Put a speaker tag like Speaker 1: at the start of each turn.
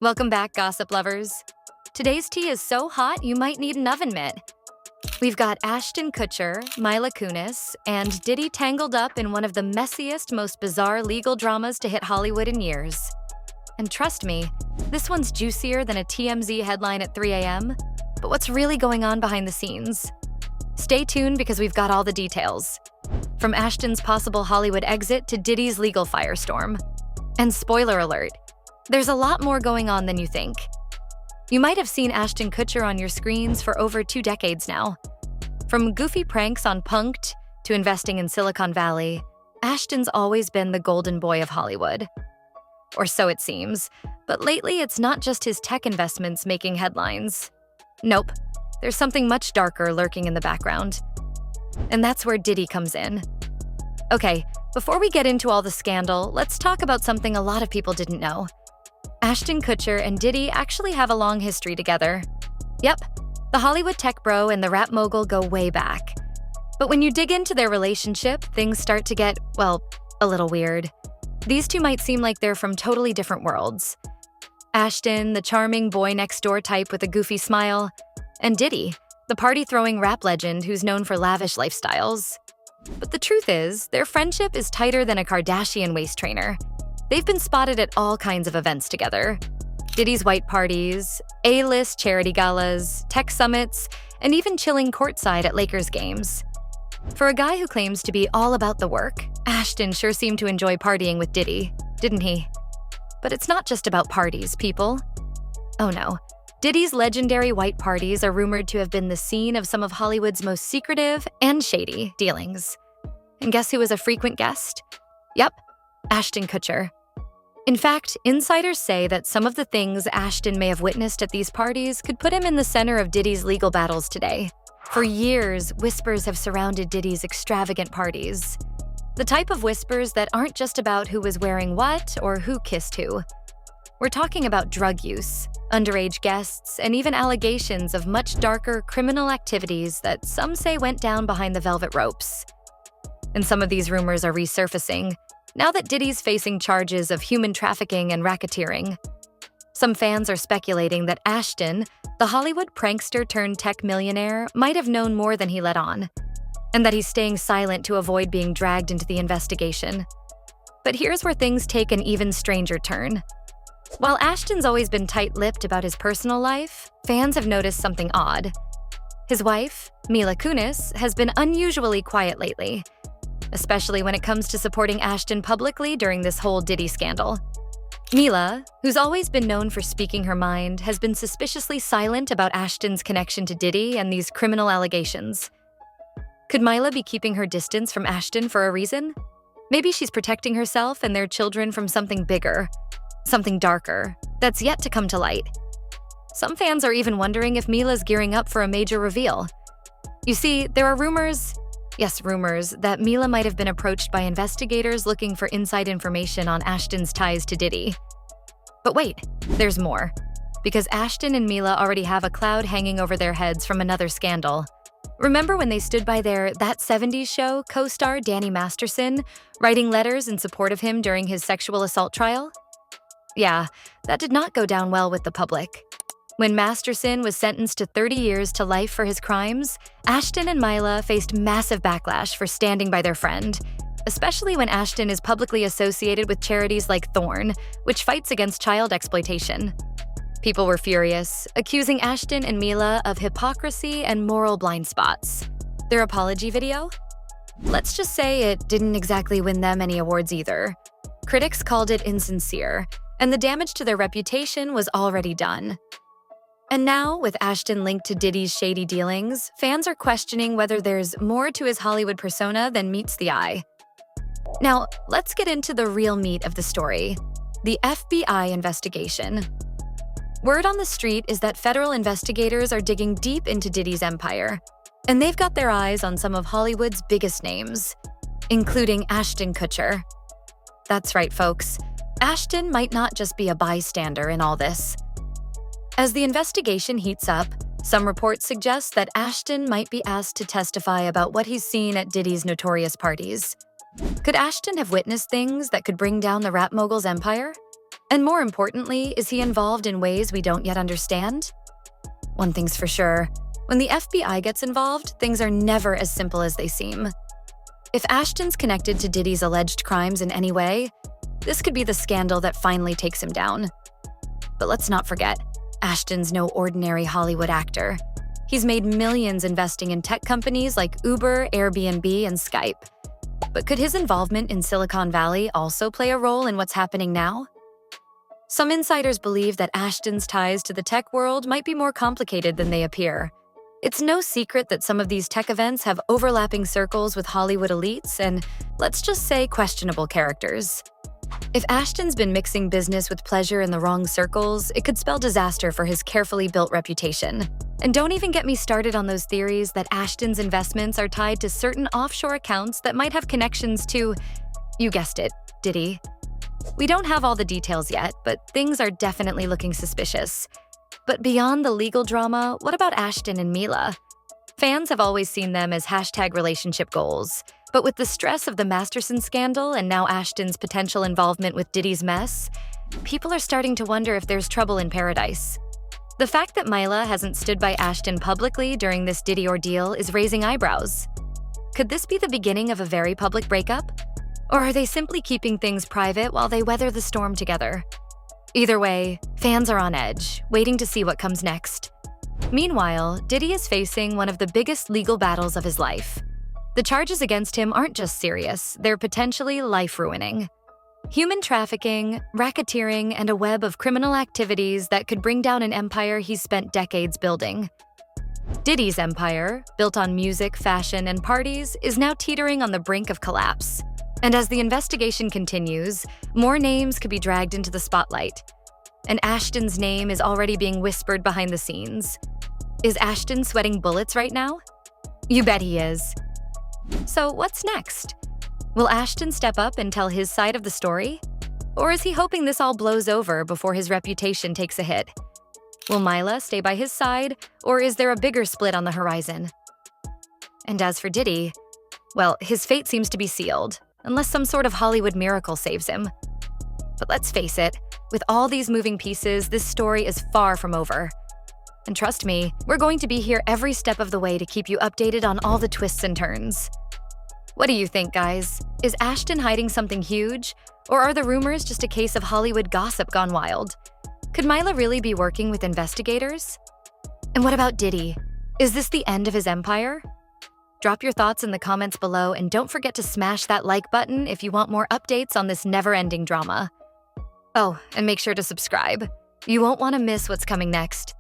Speaker 1: Welcome back, gossip lovers. Today's tea is so hot you might need an oven mitt. We've got Ashton Kutcher, Mila Kunis, and Diddy tangled up in one of the messiest, most bizarre legal dramas to hit Hollywood in years. And trust me, this one's juicier than a TMZ headline at 3 a.m. But what's really going on behind the scenes? Stay tuned because we've got all the details. From Ashton's possible Hollywood exit to Diddy's legal firestorm. And spoiler alert, there's a lot more going on than you think. You might have seen Ashton Kutcher on your screens for over 2 decades now. From goofy pranks on Punk'd to investing in Silicon Valley, Ashton's always been the golden boy of Hollywood. Or so it seems, but lately it's not just his tech investments making headlines. Nope, there's something much darker lurking in the background. And that's where Diddy comes in. Okay, before we get into all the scandal, let's talk about something a lot of people didn't know. Ashton Kutcher and Diddy actually have a long history together. Yep, the Hollywood tech bro and the rap mogul go way back. But when you dig into their relationship, things start to get, well, a little weird. These two might seem like they're from totally different worlds. Ashton, the charming boy-next-door type with a goofy smile, and Diddy, the party-throwing rap legend who's known for lavish lifestyles. But the truth is, their friendship is tighter than a Kardashian waist trainer. They've been spotted at all kinds of events together. Diddy's white parties, A-list charity galas, tech summits, and even chilling courtside at Lakers games. For a guy who claims to be all about the work, Ashton sure seemed to enjoy partying with Diddy, didn't he? But it's not just about parties, people. Oh no. Diddy's legendary white parties are rumored to have been the scene of some of Hollywood's most secretive and shady dealings. And guess who was a frequent guest? Yep, Ashton Kutcher. In fact, insiders say that some of the things Ashton may have witnessed at these parties could put him in the center of Diddy's legal battles today. For years, whispers have surrounded Diddy's extravagant parties. The type of whispers that aren't just about who was wearing what or who kissed who. We're talking about drug use, underage guests, and even allegations of much darker criminal activities that some say went down behind the velvet ropes. And some of these rumors are resurfacing, now that Diddy's facing charges of human trafficking and racketeering. Some fans are speculating that Ashton, the Hollywood prankster turned tech millionaire, might have known more than he let on, and that he's staying silent to avoid being dragged into the investigation. But here's where things take an even stranger turn. While Ashton's always been tight-lipped about his personal life, fans have noticed something odd. His wife, Mila Kunis, has been unusually quiet lately, especially when it comes to supporting Ashton publicly during this whole Diddy scandal. Mila, who's always been known for speaking her mind, has been suspiciously silent about Ashton's connection to Diddy and these criminal allegations. Could Mila be keeping her distance from Ashton for a reason? Maybe she's protecting herself and their children from something bigger, something darker, that's yet to come to light. Some fans are even wondering if Mila's gearing up for a major reveal. You see, there are rumors, that Mila might have been approached by investigators looking for inside information on Ashton's ties to Diddy. But wait, there's more. Because Ashton and Mila already have a cloud hanging over their heads from another scandal. Remember when they stood by their That 70s Show co-star Danny Masterson, writing letters in support of him during his sexual assault trial? Yeah, that did not go down well with the public. When Masterson was sentenced to 30 years to life for his crimes, Ashton and Mila faced massive backlash for standing by their friend, especially when Ashton is publicly associated with charities like Thorn, which fights against child exploitation. People were furious, accusing Ashton and Mila of hypocrisy and moral blind spots. Their apology video? Let's just say it didn't exactly win them any awards either. Critics called it insincere, and the damage to their reputation was already done. And now, with Ashton linked to Diddy's shady dealings, fans are questioning whether there's more to his Hollywood persona than meets the eye. Now, let's get into the real meat of the story, the FBI investigation. Word on the street is that federal investigators are digging deep into Diddy's empire, and they've got their eyes on some of Hollywood's biggest names, including Ashton Kutcher. That's right, folks. Ashton might not just be a bystander in all this. As the investigation heats up, some reports suggest that Ashton might be asked to testify about what he's seen at Diddy's notorious parties. Could Ashton have witnessed things that could bring down the rap mogul's empire? And more importantly, is he involved in ways we don't yet understand? One thing's for sure, when the FBI gets involved, things are never as simple as they seem. If Ashton's connected to Diddy's alleged crimes in any way, this could be the scandal that finally takes him down. But let's not forget, Ashton's no ordinary Hollywood actor. He's made millions investing in tech companies like Uber, Airbnb, and Skype. But could his involvement in Silicon Valley also play a role in what's happening now? Some insiders believe that Ashton's ties to the tech world might be more complicated than they appear. It's no secret that some of these tech events have overlapping circles with Hollywood elites and, let's just say, questionable characters. If Ashton's been mixing business with pleasure in the wrong circles, it could spell disaster for his carefully built reputation. And don't even get me started on those theories that Ashton's investments are tied to certain offshore accounts that might have connections to, you guessed it, Diddy. We don't have all the details yet, but things are definitely looking suspicious. But beyond the legal drama, what about Ashton and Mila? Fans have always seen them as #relationship goals. But with the stress of the Masterson scandal and now Ashton's potential involvement with Diddy's mess, people are starting to wonder if there's trouble in paradise. The fact that Mila hasn't stood by Ashton publicly during this Diddy ordeal is raising eyebrows. Could this be the beginning of a very public breakup? Or are they simply keeping things private while they weather the storm together? Either way, fans are on edge, waiting to see what comes next. Meanwhile, Diddy is facing one of the biggest legal battles of his life. The charges against him aren't just serious, they're potentially life-ruining. Human trafficking, racketeering, and a web of criminal activities that could bring down an empire he's spent decades building. Diddy's empire, built on music, fashion, and parties, is now teetering on the brink of collapse. And as the investigation continues, more names could be dragged into the spotlight. And Ashton's name is already being whispered behind the scenes. Is Ashton sweating bullets right now? You bet he is. So what's next? Will Ashton step up and tell his side of the story? Or is he hoping this all blows over before his reputation takes a hit? Will Mila stay by his side, or is there a bigger split on the horizon? And as for Diddy, well, his fate seems to be sealed, unless some sort of Hollywood miracle saves him. But let's face it, with all these moving pieces, this story is far from over. And trust me, we're going to be here every step of the way to keep you updated on all the twists and turns. What do you think, guys? Is Ashton hiding something huge? Or are the rumors just a case of Hollywood gossip gone wild? Could Mila really be working with investigators? And what about Diddy? Is this the end of his empire? Drop your thoughts in the comments below and don't forget to smash that like button if you want more updates on this never-ending drama. Oh, and make sure to subscribe. You won't want to miss what's coming next.